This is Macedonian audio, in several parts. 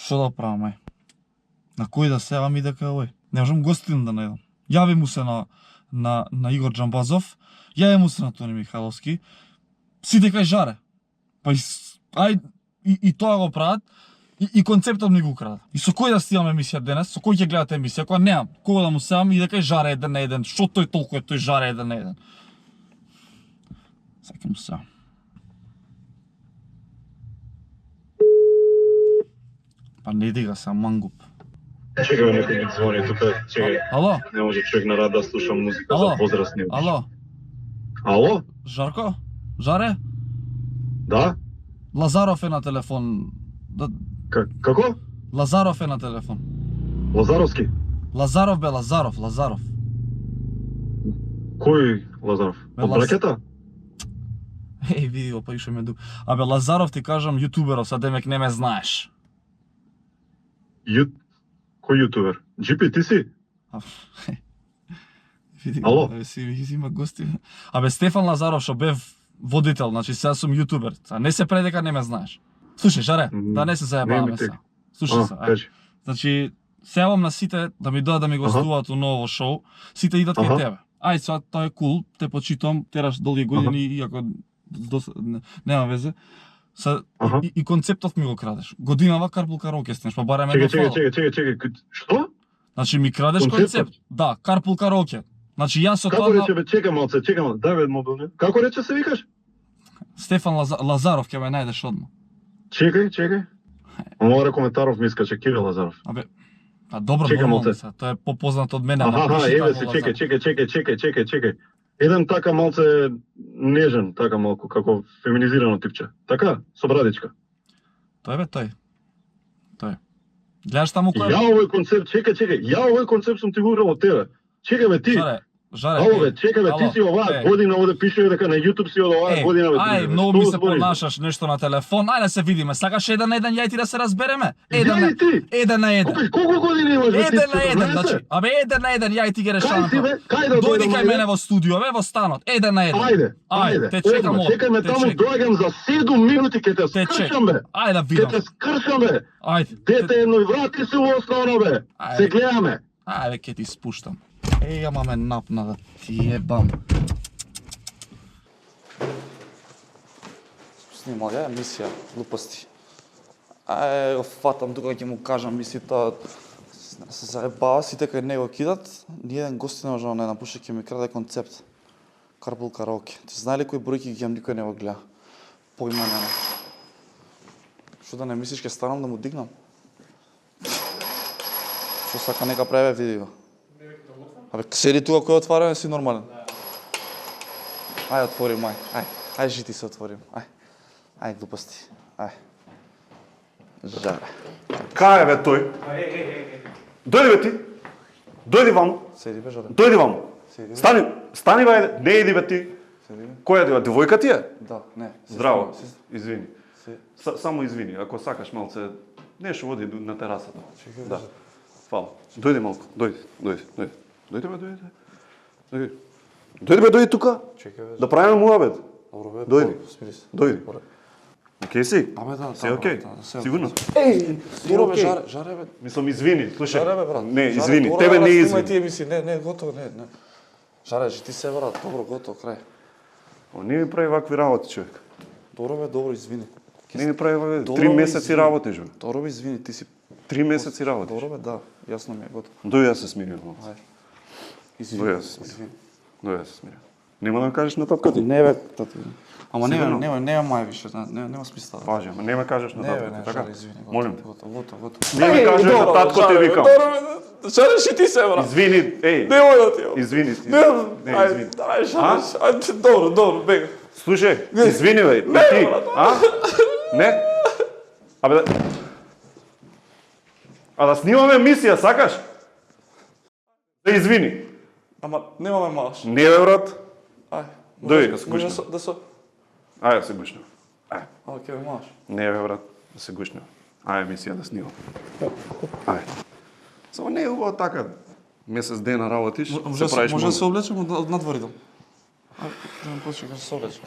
Што да правам, ај? На кој да севам и дека овој? Не можам гостин да најдам. Јави му се на Игор Джамбазов, јави му се на Тони Михайловски. Сите кај жаре. Па и тоа го прават. И концептот ми го украде. И со кој да снимам емисија денес? Со кој ќе гледате емисија? Кога немам кога да му севам и дека жаре еден на еден. Што тој толку е тој жаре еден на еден? Сакам му севам. Па не дига се, мангуп. Чекай, некој ми звони тука, чекай. Ало? Не може човек на рад да слуша музика Ало? за возрастни. Ало? Ало? Жарко? Жаре? Да? Лазаров е на телефон. Како? Лазаров е на телефон. Лазаровски? Лазаров бе, Лазаров. Кој Лазаров? Од бракета? Еј, види го, па ише ме ду. Абе, Лазаров ти кажам, јутуберов, сад демек не ме знаеш. Кој јутубер? GP, ти си? Види, ало? Абе, си има гости. Абе, Стефан Лазаров, шо бев водител, значи сега сум јутубер. Не се предека не ме знаеш. Слушај, Жаре, да не се заебаваме сега. Слушај се, ај. Значи, сеавам на сите да ми дадат да ми гостуваат у ново шоу, сите идат кај тебе. Ај, сега тоа е кул, те почитувам, тераш долги години, иако нема везе. И концептот ми го крадеш. Годинава Карпул караоке снеш, па барем едно фало. Чекай, што? Значи ми крадеш концепт. Да, Карпул караоке. Значи јас со тоа... тоа... Како рече, чекам малце, дај бе мобилни. Како рече се викаш? Стефан Лазаров ќе ме најдеш одма. Чекај. Мора коментаров ми искаше Кирил Лазаров. Абе, па добро, нормално се. Тоа е попознат од мене. Еве се, чекај. Еден така малце нежен, така малку, како феминизирано типче. Така, со брадичка. Тој бе, тој. Гледаш таму кој... Ја овој концепт, чекај, ја овој концепт сум ти го урал од тебе. Чекај бе, ти. Жаре, ало бе, чекај бе, ти си оваа година овде пише дека на YouTube си од оваа година бе. Ај, многу ми се понашаш нешто на телефон. Ајде да се видиме. Сакаш еден на еден ја и ти да се разбереме? Еден на еден. Колку години имаш? Еден на еден, значи. Абе еден на еден ја и ти ги решаваме. Кај да дојди кај мене во студио, бе во станот. Еден на еден. Ајде. Те чекам од. Чекај ме таму, доаѓам за 7 минути ќе те скршам бе. Ајде да видам. Ќе те скршам бе. Ајде. Дете едно и врати се во основно бе. Се гледаме. Ајде ќе ти спуштам. Ама ме напна да ти ебам. Снимал ја емисија, глупости. Ај, го фатам тука ќе му кажам мислите, се заебава сите кај него кидат, ниеден гост не може да не напуша, ќе ми краде концепт. Карпул караоке. Ти знае ли кои бројки ги имам, никој не го гледа. Поима нема. Што да не мислиш ќе станам да му дигнам? Што сака нека прави види го. Абе, седи тука кој отварен, си нормален. Ај, отворим, ај, жити се отворим, ај, глупости, ај. Жаре. Кај е бе тој? Дојди бе ти. Дојди ваму. Седи бе, Жаре. Дојди ваму. Стани бе, не иди бе ти. Која е, девојка ти е? Да, не. Здраво, извини. Само извини, ако сакаш малце, нешто води на терасата. Да. Фала. Дојди малку, дојди. Дојди бе тука. Да правиме муабет. Добро бе. Дојди. Океј си? Абе да. Се океј? Сигурно? Добро бе, Жаре бе. Мислам, извини, слушај. Жаре бе, брат. Не, извини, тебе не извини. Ти емисија, не, готово, не. Жаре, ти се брат, добро, готово, крај. Не ми прави вакви работи, човек. Добро бе, добро, извини. Не ми прави вакви, 3 месеци работиш, бе. Добро бе, извини, ти си 3 месеци работиш. Добро бе, да, јасно ми е, готово. Дојди да се смирим. Извини. Дојди да се смирим. Нема да ми кажеш на татката ти? Не бе, тато. Ама нема мај више, нема смисла. Важи, ама не ме кажеш на татката, така? Извини, Молим те. Готово. Не ми кажеш на татко ти викам. Жаре, ши ти се, брат. Извини, еј. Немој да ти. Извини. Не, извини. Ајде, добро, бега. Слушај, извини бе, ти, Не? Абе А да снимаме емисија, сакаш? Да извини. Ама немаме малаш. Не бе, брат. Ај. Дојди, да се гушнем. Да се... Ај, да се гушнем. Ај. Океј, малаш. Не бе, брат, да се гушнем. Ај, емисија да снимам. Ај. Само не е убаво така. Месец дена работиш, се правиш може да се облечем од надвор идам. Ај, да не почнем да се облечем.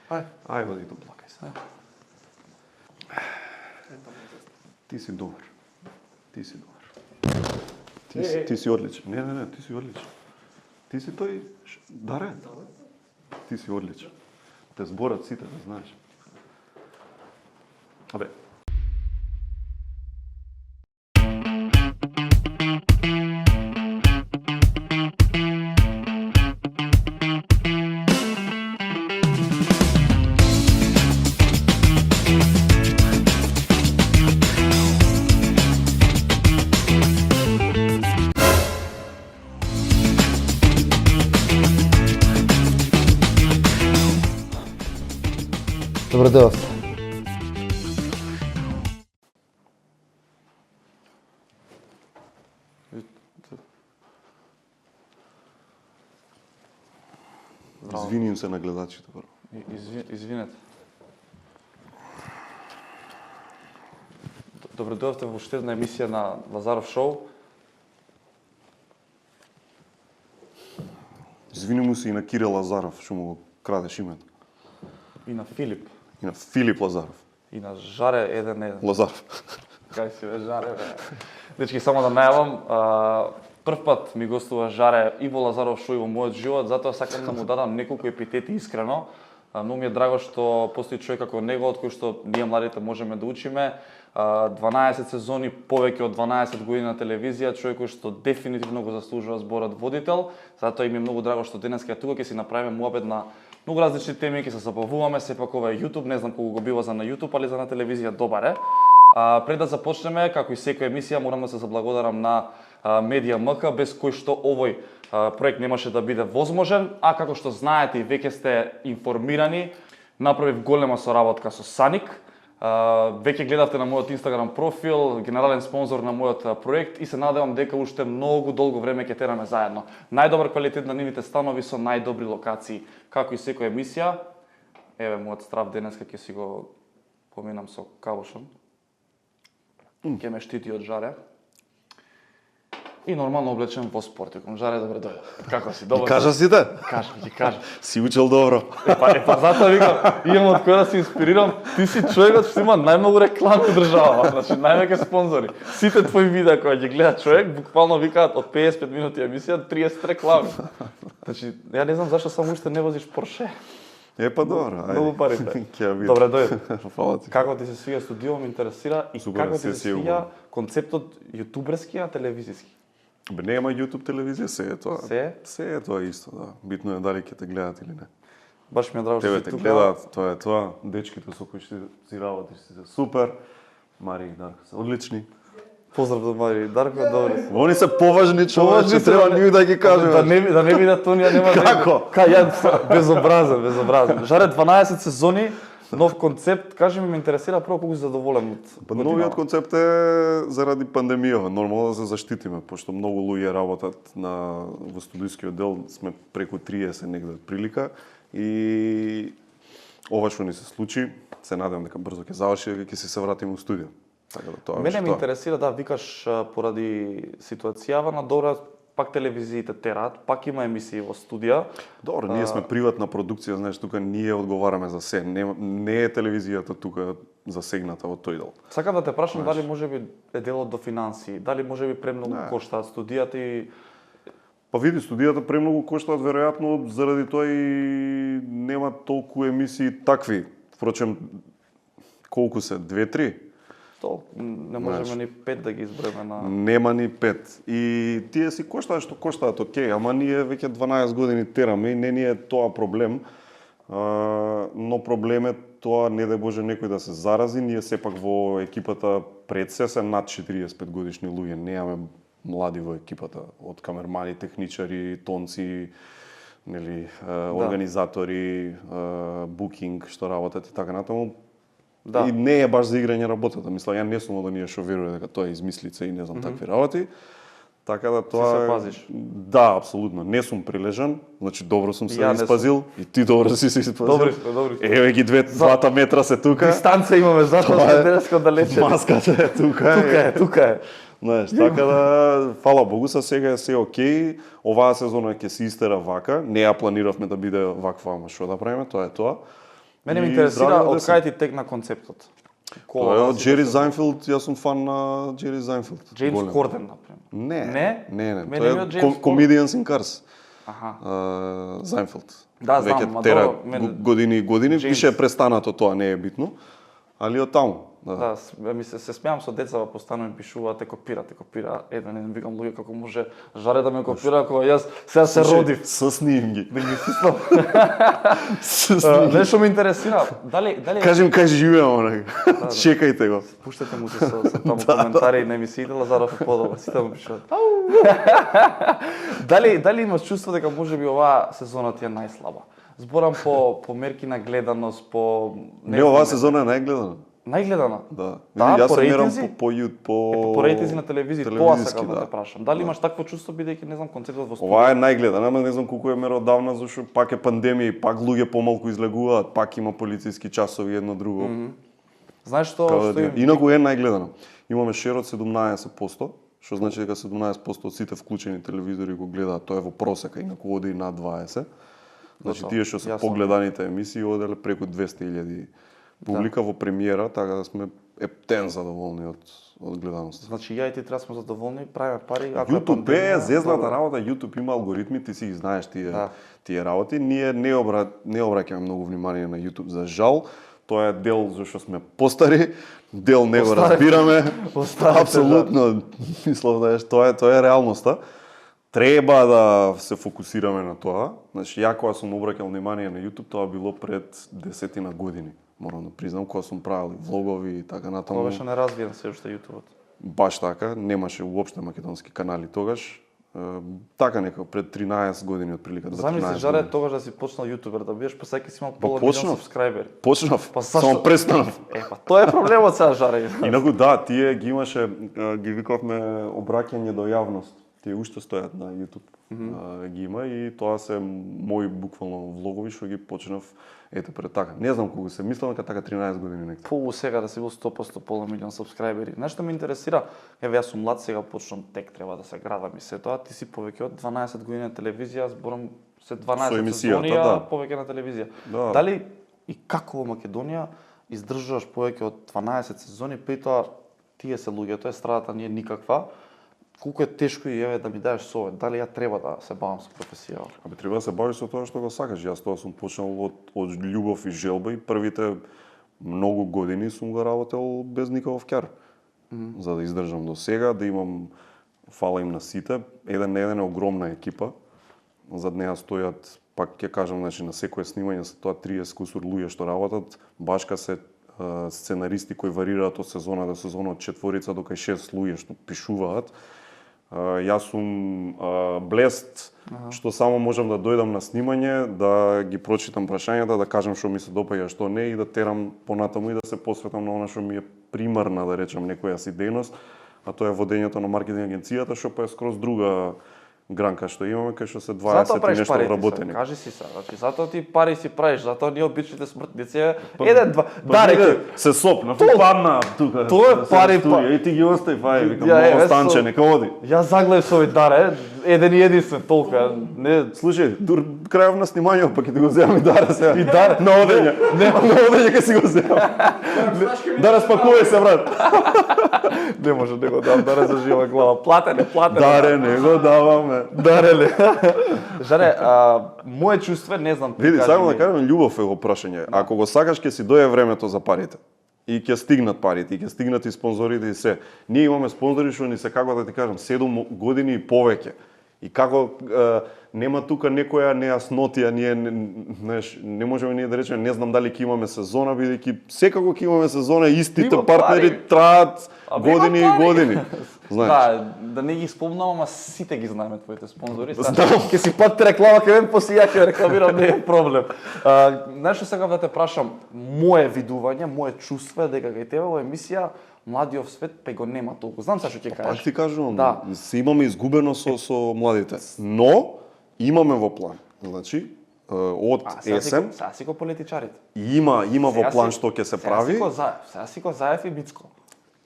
Ај, оди доплакај се. Ти си добар. Ти си добар. Ти си одличен. Не, ти си одличен. Ти си тој Даре. Ти си одличен. Те зборат сите, да знаеш. Абе. Добро дојавте. Извиним се на гледачите прво. Извинете. Добро дојавте во уште една емисија на Лазаров шоу. Извини му се и на Кирил Лазаров, што му го крадеш името. И на Филип. И на Филип Лазаров. И на Жаре 1-1. Лазаров. Кај си бе, Жаре, бе? Дечки, само да најавам, прв пат ми гостува Жаре и во Лазаров шоу и во мојот живот, затоа сакам да му дадам неколку епитети искрено. Многу ми е драго што постои човек како него, од кој што ние младите можеме да учиме. 12 сезони, повеќе од 12 години на телевизија, човек кој што дефинитивно го заслужува зборот водител. Затоа и ми е многу драго што денеска тука ќе си направиме муабет на многу различни теми, ќе се забавуваме, сепак ова е YouTube, не знам колку го бива за на YouTube, али за на телевизија добар е. Пред да започнеме, како и секоја емисија, морам да се заблагодарам на Медија МК, без кој што овој проект немаше да биде возможен, а како што знаете и веќе сте информирани, направив голема соработка со Саник. Веќе гледавте на мојот Инстаграм профил, генерален спонзор на мојот проект и се надевам дека уште многу долго време ќе тераме заедно. Најдобар квалитет на нивните станови со најдобри локации, како и секоја емисија. Еве мојот страв денеска ќе си го поминам со кабошон. Ќе ме штити од Жаре. И нормално облечен во спортикум. Жаре, добре дојде. Како си? Добро. Кажа сите? Ти кажа. Си учел добро. Епа затоа викам, имам од кој да се инспирирам. Ти си човекот што има најмногу реклами во државава, значи највеќе спонзори. Сите твои видеа кои ги гледа човек, буквално викаат од 55 минути емисија 30 реклами. Значи, ја не знам зашто само уште не возиш Порше. Епа добро, ајде. Многу парите. Ќе ја видам. Добре дојде. Фала ти. Како ти се свиѓа студио, ме интересира и Сигурен како ти си, се свиѓа сигурно. концептот јутуберски, а телевизиски? Бе, нема YouTube телевизија, се е тоа. Се? Е тоа исто, да. Битно е дали ќе те гледат или не. Баш ми е драго што Тебе си те тука. гледаат, тоа е тоа. Дечките со кои што си работиш се супер. Мари и Дарко се одлични. Поздрав до Мари и Дарко, добре. Они се поважни човече, треба нив да ги кажеме. Да не видат Тонија нема да. Како? Ја безобразен. Жаре 12 сезони, нов концепт. Кажи ми, ме интересира прво колку си задоволен од Новиот концепт е заради пандемијава. Нормално да се заштитиме, пошто многу луѓе работат во студискиот дел, сме преку 30 негде прилика и ова што ни се случи, се надевам дека брзо ќе заврши и ќе се вратиме у студио. Така да тоа Мене ме интересира, да, викаш поради ситуацијава на добра, пак телевизиите тераат, пак има емисии во студија. Добро, ние сме приватна продукција, знаеш, тука ние одговараме за се. Не е телевизијата тука засегната во тој дел. Сакам да те прашам дали можеби е делот до финансии, дали можеби премногу коштаат студијата и Па види, студијата премногу коштаат, веројатно заради тоа и нема толку емисии такви. Впрочем, колку се? 2-3? не можеме ни 5 да ги изброиме на... Нема ни 5. И тие си коштаат што коштаат, окей, ама ние веќе 12 години тераме и не ни е тоа проблем. Но проблем е тоа, не дај Боже некој да се зарази, ние сепак во екипата пред се над 45 годишни луѓе, немаме млади во екипата, од камермани, техничари, тонци, нели, организатори, букинг што работат и така натаму. Да. И не е баш за играње работата. Мислам, ја не сум од оние што верува дека тоа е измислица и не знам такви работи. Така да тоа се пазиш. Да, апсолутно. Не сум прилежан, значи добро сум се Ја не испазил и ти добро си се испазил. Добри сме. Еве ги двата метра се тука. Дистанца имаме, затоа сме денеска далече. Маската е тука. Тука е. Знаеш, така да, фала Богу, сега е се окей. Оваа сезона ќе се истера вака. Не ја планиравме да биде ваква, ама што да правиме, тоа е тоа. Мене ме И интересира здравје од десен. кај ти текна концептот. Тоа е од да Джери се- Зајнфилд, јас сум фан на Джери Зајнфилд. Джеймс Голем. Корден, например. Не, Не? не, Мене тоа ми е од Джеймс Comedians in Cars. Аха. Зајнфилд. Да, знам, Веќе ма тера добро, мене- години и години, Джеймс. више е престанато тоа, не е битно. Али од таму. Да. Да, ми се смеам со деца во постанува пишуваат, те копира. Еден викам луѓе како може Жаре да ме копира кога јас сега се родив. Со снимки. Да ги стиснам. Со снимки. Нешто ме интересира. Дали Кажем кај живеам, онак. да. Чекајте го. пуштете му се со таму коментари на емисиите Лазаров е подобар, сите му пишуваат. Дали имаш чувство дека можеби оваа сезона ти е најслаба? Зборам по мерки на гледаност, по Не, оваа сезона е најгледана. најгледана. Да. Да, Види, јас по се мерам рейтинзи? по Рейтинзи на телевизија, тоа телевизиски, сакам да да. те прашам. Дали имаш такво чувство бидејќи не знам концептот во студио? Ова е најгледана, ама не знам колку е меро давна, зашто пак е пандемија и пак луѓе помалку излегуваат, пак има полициски часови едно друго. Знаеш што Инаку е најгледана. Имаме шер од 17%, што значи дека 17% од сите вклучени телевизори го гледаат, тоа е во просека, инаку оди над 20. Значи Готово, тие што се јасно. погледаните емисии оделе преку 200.000 публика во премиера, така да сме ептен задоволни од гледаноста. Значи ја и ти треба сме задоволни, правиме пари, ако е YouTube пандемија, е зезната добро. работа, YouTube има алгоритми, ти си ги знаеш Да. тие работи. Ние не обраќаме многу внимание на YouTube, за жал. Тоа е дел зашто сме постари, дел не го Постарите. разбираме. Постарите, Апсолутно, мислам да тоа е реалноста. Треба да се фокусираме на тоа. Значи, ја кога сум обраќал внимание на YouTube, тоа било пред 10 години. Морам да признам, кога сум правил и влогови и така натаму. Тоа беше неразвиен се уште YouTube-от. Баш така, немаше уопште македонски канали тогаш. Така некако пред 13 години отприлика, 13 Замисли Жаре години. тогаш да си почнал јутубер да бидеш, па сега ќе си имал пола почнав. милион сабскрајбери. Почнав, Па зашто? само престанав. Па тоа е проблемот сега Жаре. Инаку да, тие ги имаше, ги викавме обраќање до јавност. Тие уште стојат на YouTube. Ги има и тоа се мои буквално влогови што ги почнав ете пред така. Не знам колку се мислам дека така 13 години некако. Полу сега да си бил 100% пола милион сабскрајбери. Нешто ме интересира, еве јас сум млад, сега почнам тек треба да се градам и се тоа. Ти си повеќе од 12 години на телевизија, зборам се 12 Со емисијата, сезони, а да. повеќе на телевизија. Да. Дали и како во Македонија издржуваш повеќе од 12 сезони, при тоа тие се луѓето, страдата не е никаква. Колку е тешко и еве да ми даеш совет, дали ја треба да се бавам со професија? Абе треба да се бавиш со тоа што го сакаш. Јас тоа сум почнал од љубов и желба и првите многу години сум го работел без никаков ќар. За да издржам до сега, да имам, фала им на сите, еден на еден е огромна екипа. Зад неа стојат, пак ќе кажам, значи на секое снимање се тоа 30 кусур луѓе што работат, башка се сценаристи кои варираат од сезона до сезона од 4 до кај 6 луѓе што пишуваат. Јас сум блест што само можам да дојдам на снимање, да ги прочитам прашањата, да кажам што ми се допаѓа, што не и да терам понатаму и да се посветам на она што ми е примарна, да речам, некоја си дејност, а тоа е водењето на маркетинг агенцијата, што па е скроз друга гранка што имаме, кај што се 20 и правиш нешто пари, вработени. кажи си се, значи затоа ти пари си правиш, затоа ние обичните смртници еден два дареки. се сопна, падна тука. Тоа е пари, И ти ги остави, ај, викам, Ја, мало еве, станче, со- нека оди. Јас загледав со овој даре, еден и единствен толка. Не, Слушај, крајов на снимањето, пак ќе ти го земам и Дара сега. И Дара? На одење. На одење ќе си го земам. Да распакувај се, брат. не може да го дам даре за жива глава. Платене. Даре, не го даваме. Дареле. Жаре, моје чувство, не знам ти Види, кажи само ми. да кажам, љубов е го прашање. Ако го сакаш, ќе си дое времето за парите. И ќе стигнат парите, и ќе стигнат и спонзорите и се. Ние имаме спонзори што ни се, како да ти кажам, 7 години и повеќе. И како нема тука некоја нејаснотија, ние не можеме ние да речеме, не знам дали ќе имаме сезона, бидејќи секако ќе имаме сезона, истите Има партнери пари. траат Абе, години има и пари. години. Знаеш. Да не ги спомнам, ама сите ги знаеме твоите спонзори. Знам. Ќе си плати реклама, ќе мен после ја ќе рекламирам, не е проблем. Знаеш што сакам да те прашам, мое видување, мое чувство е дека кај тебе во емисија младиот свет па го нема толку. Знам се што ќе Пак кажеш. ти кажувам, Да. се имаме изгубено со младите. Но имаме во план. Значи, од есен Сега си го политичарите. има во Сега план си- што ќе се сега прави. Сега си го Заев и Мицко.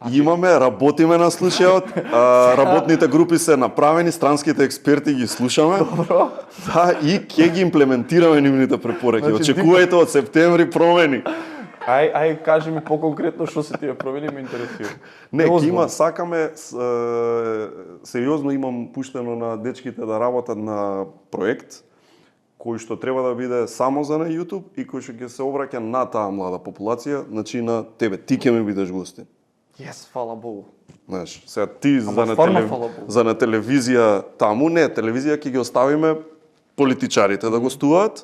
Имаме, работиме на случајот, работните групи се направени, странските експерти ги слушаме. Добро. Да, и ќе ги имплементираме нивните препораки. Значи, Очекувајте од септември промени. Ај, кажи ми поконкретно што се тие промени, ме интересира. Не, ќе Озбилно. има, сакаме, сериозно имам пуштено на дечките да работат на проект, кој што треба да биде само за на YouTube и кој што ќе се обраќа на таа млада популација, значи на тебе, ти ќе ми бидеш гостин. Јес, фала Богу. Знаеш, сега ти стварно, фала Богу. за на телевизија таму, не, телевизија ќе ги оставиме политичарите да гостуваат,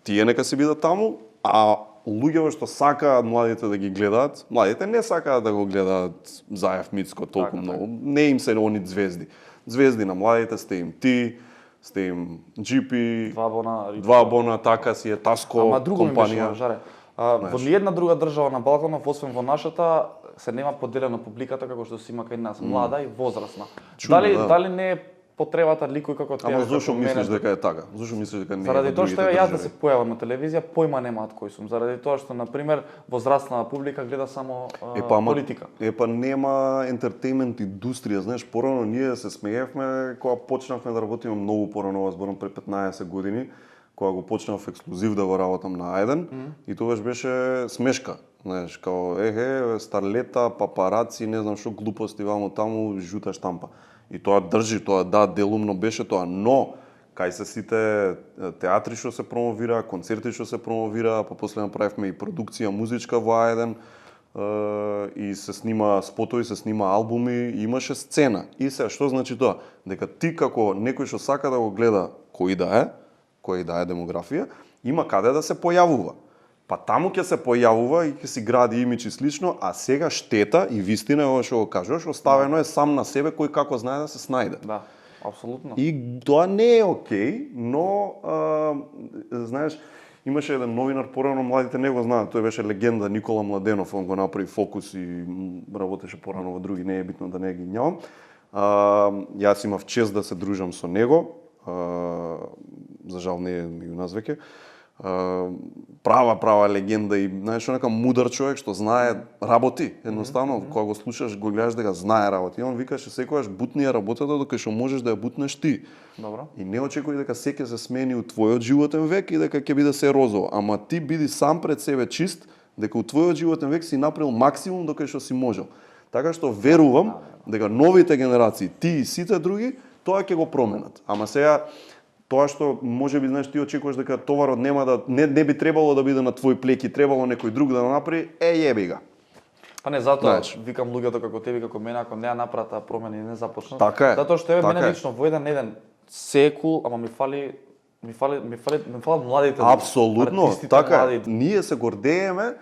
тие нека си бидат таму, а луѓето што сакаат младите да ги гледаат, младите не сакаат да го гледаат Заев Мицко толку Така, многу, не им се они звезди. Звезди на младите сте им ти, сте им GP, два бона, така си е Таско, Ама друго ми беше, компанија. Жаре. Во ниедна друга држава на Балканов, освен во нашата, се нема поделено публиката како што се има кај нас, млада и возрастна. Чудно, Дали да. дали не е потребата ликои како тебе? Ама зошто како мене? мислиш дека е така? Зошто мислиш дека не е Заради во тоа што другите јас да држави? се појавам на телевизија, појма немаат кој сум. Заради тоа што, на пример, возрастна публика гледа само политика. Епа нема ентертејмент индустрија, знаеш, порано ние се смеевме кога почнавме да работиме многу порано, зборам пред 15 години, кога го почнав ексклузив да го работам на Ајден, и тогаш беше смешка. Знаеш, као старлета, папараци, не знам што глупости вамо таму, жута штампа. И тоа држи, тоа да, делумно беше тоа, но кај се сите театри што се промовира, концерти што се промовира, па после направивме и продукција музичка во Ајден, и се снима спотови, се снима албуми, и имаше сцена. И сега, што значи тоа? Дека ти како некој што сака да го гледа кој да е демографија, има каде да се појавува. Па таму ќе се појавува и ќе си гради имидж и слично, а сега штета и вистина е ова што го кажуваш, оставено е сам на себе кој како знае да се снајде. Да, апсолутно. И тоа не е окей, но знаеш, имаше еден новинар порано, младите не го знаат, тој беше легенда Никола Младенов, он го направи Фокус и работеше порано во други, не е битно да не ги нямам. Јас имав чест да се дружам со него, за жал не е меѓу нас веќе. Права легенда и знаеш онака мудар човек што знае работи. Едноставно кога го слушаш го гледаш дека знае работи. И он викаше секогаш бутни ја работата докај што можеш да ја бутнеш ти. Добро. И не очекувај дека се ќе се смени у твојот животен век и дека ќе биде се розово, ама ти биди сам пред себе чист дека у твојот животен век си направил максимум докај што си можел. Така што верувам дека новите генерации, ти и сите други, тоа ќе го променат. Ама сега тоа што можеби знаеш ти очекуваш дека товарот нема да не би требало да биде на твој плеки, требало некој друг да направи, јеби ga. Па не, затоа Знаеш. викам луѓето како тебе, како мене, ако не ја направат таа промена и не започнат. Така е, Затоа што така мене е. лично во еден секул, ама ми фалат младите. Апсолутно, артистите, така е. младите. Ние се гордееме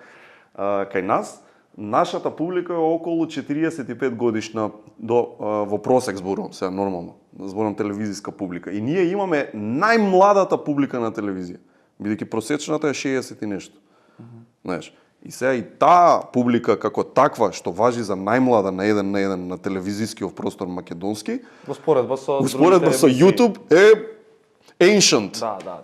кај нас. Нашата публика е околу 45 годишна во просек зборувам, сега нормално. Зборувам телевизиска публика. И ние имаме најмладата публика на телевизија. Бидејќи просечната е 60 и нешто. Знаеш, и сега и таа публика како таква што важи за најмлада на еден на телевизискиот простор македонски, Успоредба со успоредба со другите емисии. YouTube е ancient. Да.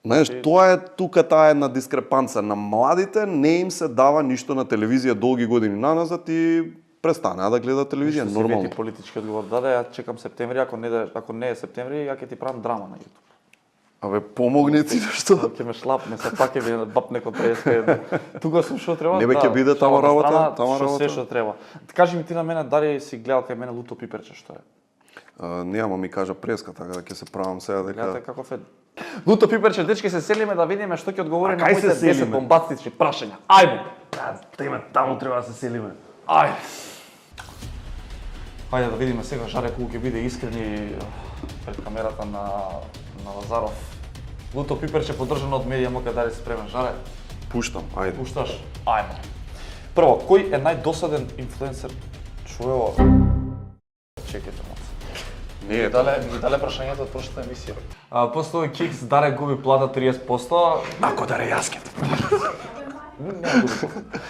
Знаеш, тоа е тука таа една дискрепанца. На младите не им се дава ништо на телевизија долги години наназад и престанаа да гледаат телевизија, Што си нормално. вети политички одговор. Да, ја чекам септември, ако не е септември, ја ќе ти правам драма на YouTube. Абе, помогни ти нешто. Ќе ме шлапне, се пак ќе ви бапне кон 31. Тука сум што треба. Не бе, ќе биде шала тама на работа, страна, тама што работа. се што треба. Кажи ми ти на мене дали си гледал кај мене Луто Пиперче што е? Нема ми кажа преска, така да ќе се правам сега Гледате дека... каков е. Луто Пиперче, дечки, се селиме да видиме што ќе одговори на кај моите се 10 селиме? бомбастични прашања. Ајде. Таму треба да се селиме. Ајде. Ајде да видиме сега Жаре колку ќе биде искрени пред камерата на Лазаров. Луто Пиперче поддржано од медија, мока дали се спремен. Жаре, Пуштам, ајде. пушташ? Ајде. Прво, кој е најдосаден инфлуенсер? Чуево. Чекайте малку. Не е Дале прашањето од прошлата емисија. Постои Кикс, Даре губи плата 30%. Ако да јас ќе.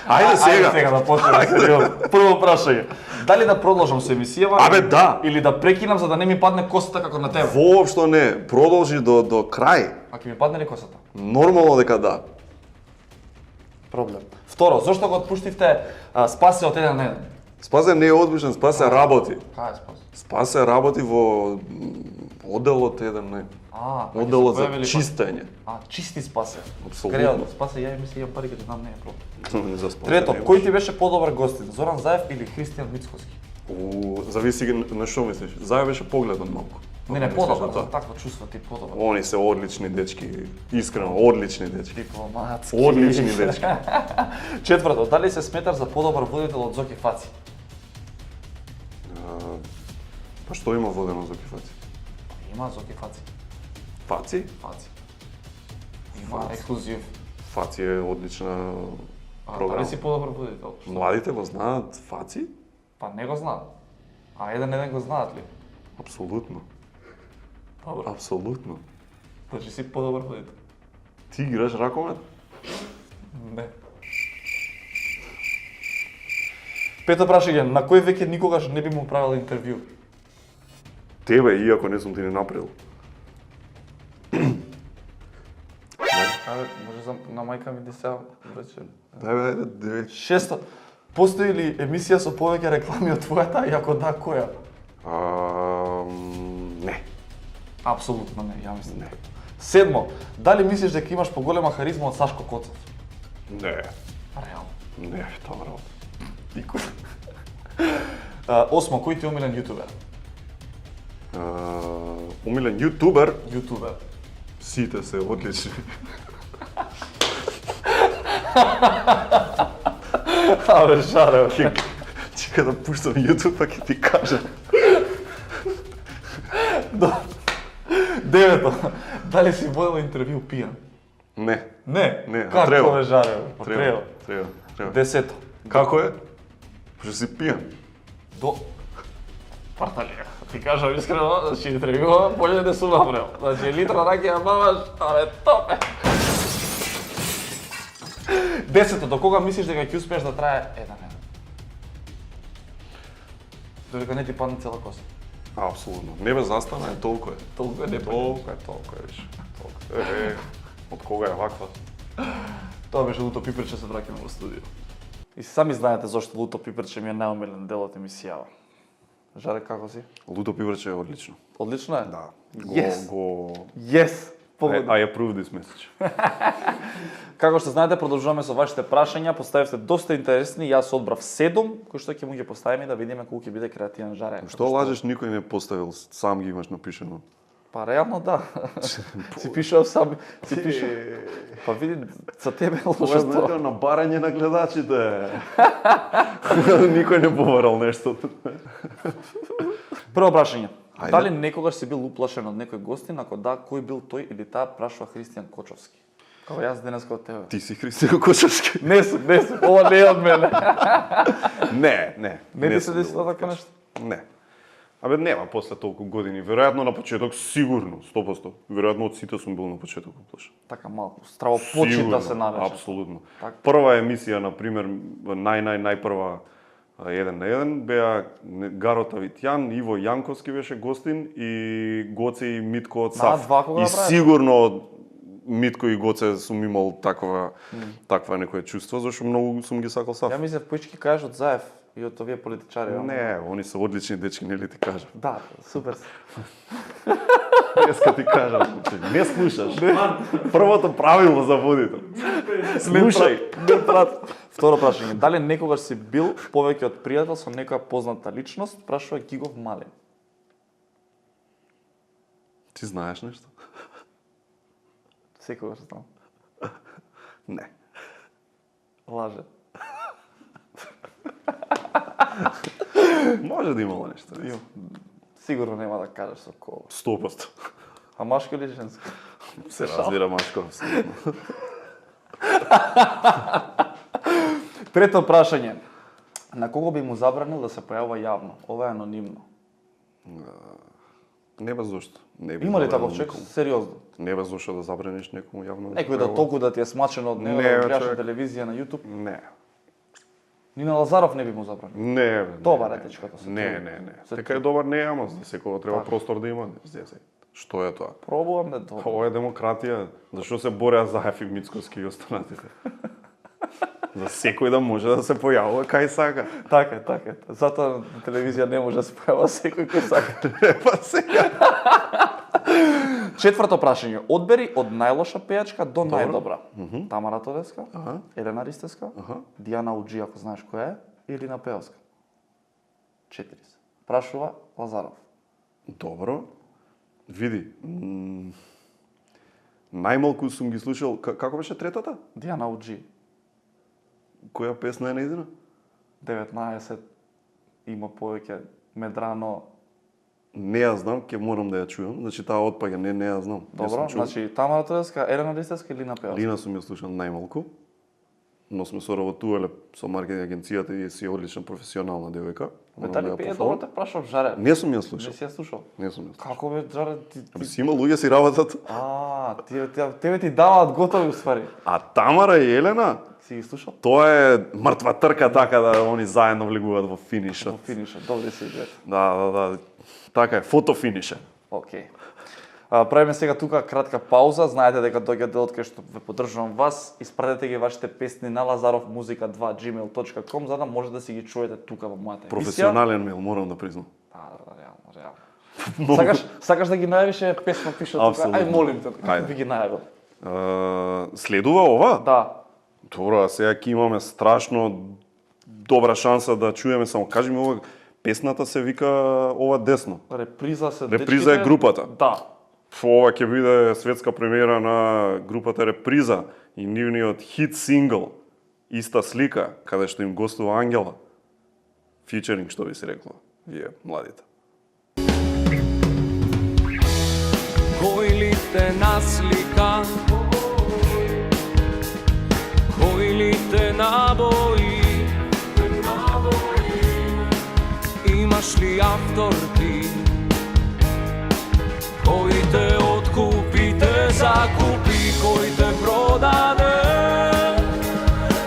Ајде сега. сега да почнеме сериозно. Прво прашање. Дали да продолжам со емисијава? Абе, да. Или да прекинам за да не ми падне косата како на тебе? Воопшто не, продолжи до крај. А ќе ми падне ли косата? Нормално дека да. Проблем. Второ, зошто го отпуштивте Спаси од еден на еден? Спасе не е одвижен, Спасе работи. Кај е Спас? Спасе работи во одделот еден, не. Кога Одделот се за појавили чистење. Чисти Спасе. Апсолутно. Креативно. Спасе, ја мислам имам пари, като знам не е проблем. Не за Спасе. Трето, немаш. кој ти беше подобар гостин? Зоран Заев или Христијан Мицкоски? Зависи на што мислиш. Зај беше погледан малку. Не, Мислиш подобар, на тоа? за таква чувства ти подобар. Они се одлични дечки, искрено, одлични дечки. Дипломатски. Одлични дечки. Четврто, дали се сметаш за подобар водител од Зоки Фаци? Па што има водено за кифаци? Има Зоки Фаци. Фаци? Фаци. Има Фаци. ексклузив. Фаци е одлична програма. Дали си подобар водител? Младите го знаат Фаци? Па не го знаат. А еден го знаат ли? Апсолутно. Добро. Апсолутно. Значи си подобар водител. Ти играш ракомет? Не. Пето прашање, на кој веќе никогаш не би му правил интервју? Тебе, иако не сум ти ни направил. Абе, може на мајка ми да се враче. Ајде, ајде. Шесто, постои ли емисија со повеќе реклами од твојата и ако да, која? Не. Апсолутно не, ја мислам. Не. Седмо, дали мислиш дека имаш поголема харизма од Сашко Коцев? Не. Реално. Не, тоа работа. Никој. Осмо, кој ти е омилен јутубер? Умилен јутубер, Јутубер. сите се одлични. Абе, шаре, Чека да пуштам YouTube, па ќе ти кажам. Девето, дали си водил интервју пијан? Не. Не, Не, како треба. бе, жаре? Треба. Десето, Како е? Што си пијан? до... Парталија, ти кажам искрено, значи интервјуа болje не сум направил. Значи литра ракија мамаш, абе топе. Десето, до кога мислиш дека ќе успееш да трае една недела? Додека не ти падне цела коса. Апсолутно. Не бе застана, е толку е. Толку е не Толку е, виж. Толку е. Од кога е ваква? Тоа беше Луто Пиперче, се враќаме во студио. И сами знаете зошто Луто Пиперче ми е најомилен дел од емисијава. Жаре, како си? Луто пиврче е одлично. Одлично е? Да. Yes. Yes. Победно. I approve this message. Како што знаете, продолжуваме со вашите прашања, поставивте доста интересни, јас одбрав 7, кои што ќе му ги поставиме да видиме колку ќе биде креативен Жаре. Што лажеш, никој не поставил, сам ги имаш напишано. Па реално да. Си пишав сам, си пишав. Па види, за тебе е лошо тоа. Знаете, на барање на гледачите. Никој не побарал нешто. Прво прашање. Ајде. Дали некогаш си бил уплашен од некој гостин, ако да, кој бил тој или таа, прашува Христијан Кочовски. Како јас денеска од тебе. Ти си Христијан Кочевски? Не сум, ова не е од мене. Не. Не ти се сум десило бил такво да нешто? кажам. Не. Абе нема после толку години. Веројатно на почеток сигурно, 100%. Веројатно од сите сум бил на почеток уплашен. Така малку, страво почит да се навече. Апсолутно. Така. Прва емисија, на пример, најпрва 1 на 1 беа Гарот Авитјан, Иво Јанковски беше гостин и Гоце и Митко од САФ. два кога И направи? сигурно Митко и Гоце сум имал таква некое чувство, зашто многу сум ги сакал САФ. Ја мислев поички кажеш од Заев и од овие политичари. Не, они се одлични дечки, нели ти кажам. Да, супер. Деска ти кажам, не слушаш. Првото правило за водител. Слушај. Не прат. Второ прашање. Дали некогаш си бил повеќе од пријател со некоја позната личност? Прашува Гигов Малин. Ти знаеш нешто? Секогаш знам. Не. Лаже. Може да имало нешто. Има. Сигурно нема да кажеш со кого. 100%. А машко или женско? Се разбира машко, абсолютно. Трето прашање. На кого би му забранил да се појавува јавно? Ова е анонимно. Не бе зошто. Не би Има ли забранил таков човек? никому. Сериозно. Не бе зошто да забраниш некому јавно. Некој да толку да ти е смачен од него, Не, да бе, гледаш на човек. телевизија, на YouTube. Не. Ни на Лазаров не би му забранил. Не, бе. Добар не, е дечкото, се Не, труди. не, не. Се Дека е добар не, ама за секој треба простор да има. Што е тоа? Пробувам да добро. Ова е демократија. Зашто се бореа Заев и Мицкоски и останатите? За секој да може да се појавува кај сака. Така е, така е. Затоа на телевизија не може да се појава секој кој сака. Па сега. Четврто прашање. Одбери од најлоша пејачка до најдобра. Тамара Тодеска, Елена Ристевска, Дијана Уџи, ако знаеш која е, или на Пеовска. 4 се. Прашува Лазаров. Добро. Види. Најмалку сум ги слушал, како беше третата? Дијана Уџи. Која песна е нејзина? 19 има повеќе Медрано. Не ја знам, ќе морам да ја чујам. Значи таа отпаѓа, не ја знам. Добро, значи Тамара Тодеска, Елена Ристевска или на Пеовска? Лина сум ја слушал најмалку, но сме соработувале со маркетинг агенцијата и си одлична професионална девојка. Дали пее добро те прашав, Жаре? Не сум ја слушал. Не си ја слушал? Не сум ја слушал. Како бе, Жаре, ти... Си има луѓе си работат. Тебе ти даваат готови уствари. А Тамара и Елена, Си ги слушал? тоа е мртва трка така да они заедно влегуваат во финишот. Во финишот, добри си двете. Да. Така е, фотофинише. Океј. Правиме сега тука кратка пауза. Знаете дека доаѓа делот кај што ве поддржувам вас. Испратете ги вашите песни на lazarovmuzika2@gmail.com за да може да си ги чуете тука во мојата емисија. Професионален мейл, морам да признам. Реално. Сакаш да ги најавиш песна пише тука? Апсолутно. Ај молим те, Ајде. би ги најавил. Следува ова? Да. Добро, а сега ќе имаме страшно добра шанса да чуеме, само кажи ми ова, песната се вика ова десно. Реприза се Реприза е групата? Да. Ова ќе биде светска премиера на групата Реприза и нивниот хит сингл Иста слика, каде што им гостува Ангела. Фичеринг, што би си рекла, вие младите. Кој ли те наслика, кој ли те набои, имаш ли автор ти, кој те откупи, те закупи, кој те продаде,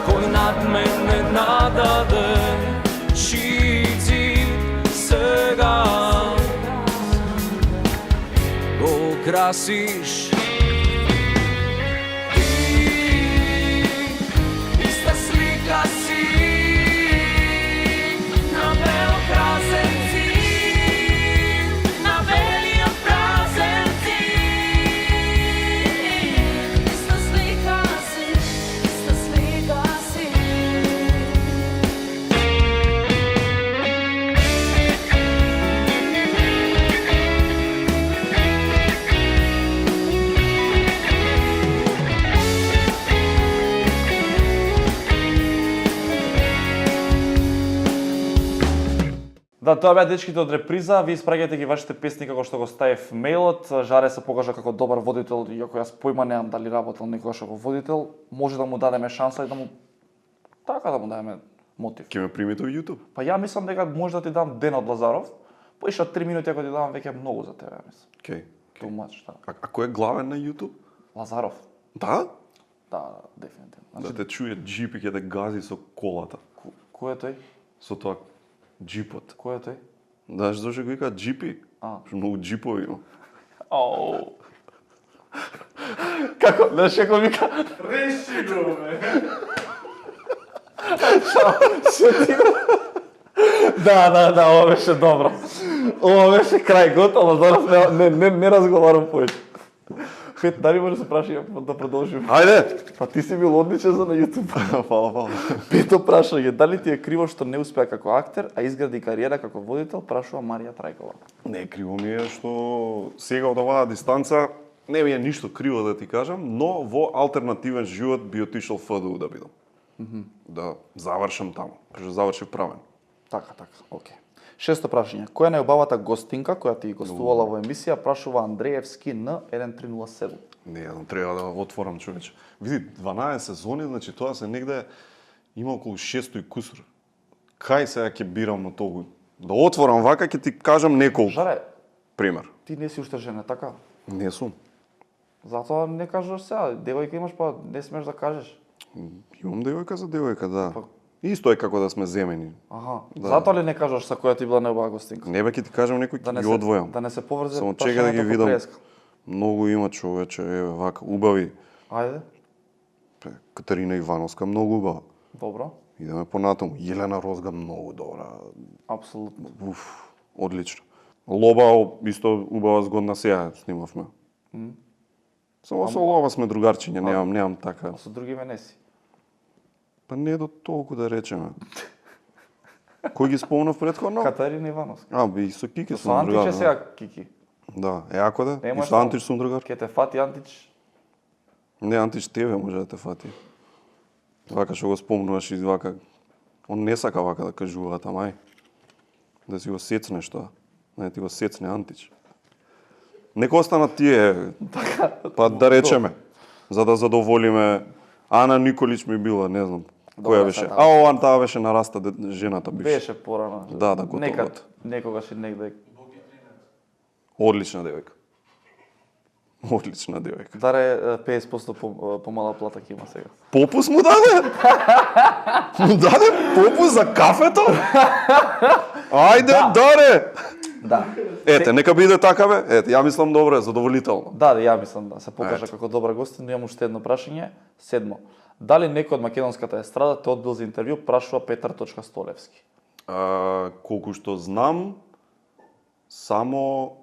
кој над мене нададе, чиј цил сега го красиш. Ти иста слика си на бел красен зид, на белиот празен зид. Иста слика си, иста слика си. Да, тоа беа дечките од Реприза. Ви испраќајте ги вашите песни како што го ставив мејлот. Жаре се покажа како добар водител, иако јас појма немам дали работел некогаш како водител. Може да му дадеме шанса и да му да му дадеме мотив. Ќе ме примите во YouTube? Па ја мислам дека може да ти дам Ден од Лазаров. Поише 3 минути ако ти дадам веќе многу за тебе, мислам. Океј. Too much, да. А кој е главен на YouTube? Лазаров. Да? Да, дефинитивно. Да те чуе джип и ќе те гази со колата. Кој е тој? Со тоа джипот. Кој е тој? Знаеш зашто го викаат джипи? Што многу джипови има. Ау. Како? Знаеш како вика? Реши го, бе. Да, ова беше добро. Ова беше крај, готово, Лазаров, не разговарам повеќе. Пет, дали може да се прашање да продолжим? Ајде! Па ти си бил одличен за на YouTube. Фала. Пето прашање, дали ти е криво што не успеа како актер, а изгради кариера како водител, прашува Марија Трајкова. Не, криво ми е што сега од оваа дистанца не ми е ништо криво да ти кажам, но во алтернативен живот би отишол ФДУ да бидам. Да завршам таму, прежо завршив правен. Така, окей. Шесто прашање, која е најубавата гостинка која ти гостувала во емисија, прашува Андреевски на 1307. Не, треба да отворам, човече. Види, 12 сезони, значи тоа се негде има околу 600 и кусур. Кај сега ќе бирам на тоа? Да отворам вака, ќе ти кажам неколку. Жаре, Пример. ти не си уште жена, така? Не сум. Затоа не кажеш сега, девојка имаш, па не смеш да кажеш. Имам девојка за девојка, да. Исто е како да сме земени. Аха, Да. затоа ли не кажеш са која ти била најубава гостинка? Не бе, ќе ти кажам некој, Да не ќе ги се- одвојам. да не се поврзе Само чека да ги прашањето по видам. преска. Многу има човече, еве вака, убави. Ајде. Катерина Ивановска, многу убава. Добро, Идеме понатаму. Јелена Розга многу добра. апсолутно. Уф, одлично. Лоба исто убава згодна сеја снимавме. Само со Лоба сме другарчиња, немам така. А со други ме не си. Па не до толку да речеме. Кој ги спомнав предходно? Катарина Ивановска. А, би со Кики Со сум Антич другар. е сега Кики. Да, ако да. И Немаш со Антич сум другар. Ке те фати Антич. Не, Антич тебе може да те фати. Вака што го спомнуваш и вака. Он не сака вака да кажува, тамај. Да си го сецнеш тоа. Не ти го сецне Антич. Нека останат тие, па да речеме, за да задоволиме. Ана Николич ми била, не знам, која беше. сега. А ова таа беше нараста жената биш. Беше порано. Да, да, готово. Некад, некогаш и негде. Одлична девојка. Одлична девојка. Даре 50% помала плата ќе има сега. Попус му даде? Му даде попус за кафето? Ајде, даре! Да. Ете, нека биде така бе. Ете, ја мислам добро, задоволително. Да, ја мислам да се покажа Ето. како добра гостин, но имам уште едно прашање. 7. Дали некој од македонската естрада те одбил за интервју, прашува Петар Столевски. Колку што знам, само,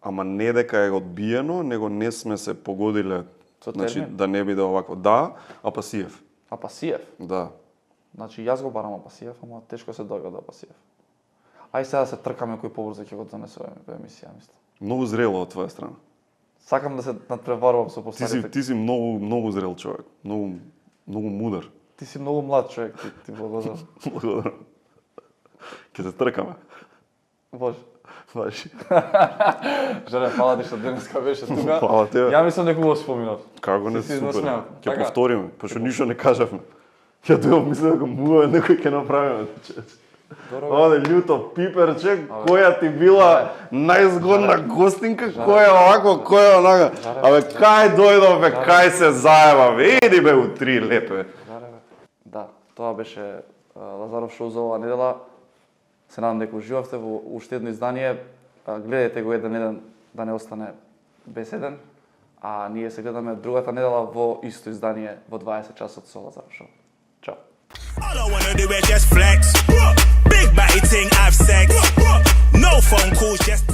ама не дека е одбиено, него не сме се погодиле, Со значи термин? да не биде овако. Да, Апасиев. Апасиев. Да. Значи јас го барам Апасиев, ама тешко се доаѓа до Апасиев. Ај сега да се тркаме кој побрзо ќе го донесе во емисија, мислам. Многу зрело од твоја страна. Сакам да се надпреварувам со постарите. Ти си многу зрел човек. Многу мудар. Ти си многу млад човек, ти благодарам. Благодарам. Ќе се тркаме. Боже. Важи. Жале, фала ти што денеска беше тука. Фала тебе. Ја мислам дека го споминав. Како не Си супер. насмеав. Ќе Така. повториме, пошто ништо не кажавме. Ја дојав мислам дека мува некој ќе направиме. Оде љуто пиперче, која ти била најзгодна гостинка, која овако, која онака. Абе кај дојдов бе, кај се заеба бе, иди бе у 3 лепе. Да, тоа беше Лазаров шоу за оваа недела. Се надам дека уживавте во уште едно издание. Гледајте го еден да не остане без еден. А ние се гледаме другата недела во исто издание во 20 часот со Лазаров шоу. Чао. All I wanna do is just flex. Big body thing, have sex. No phone calls, just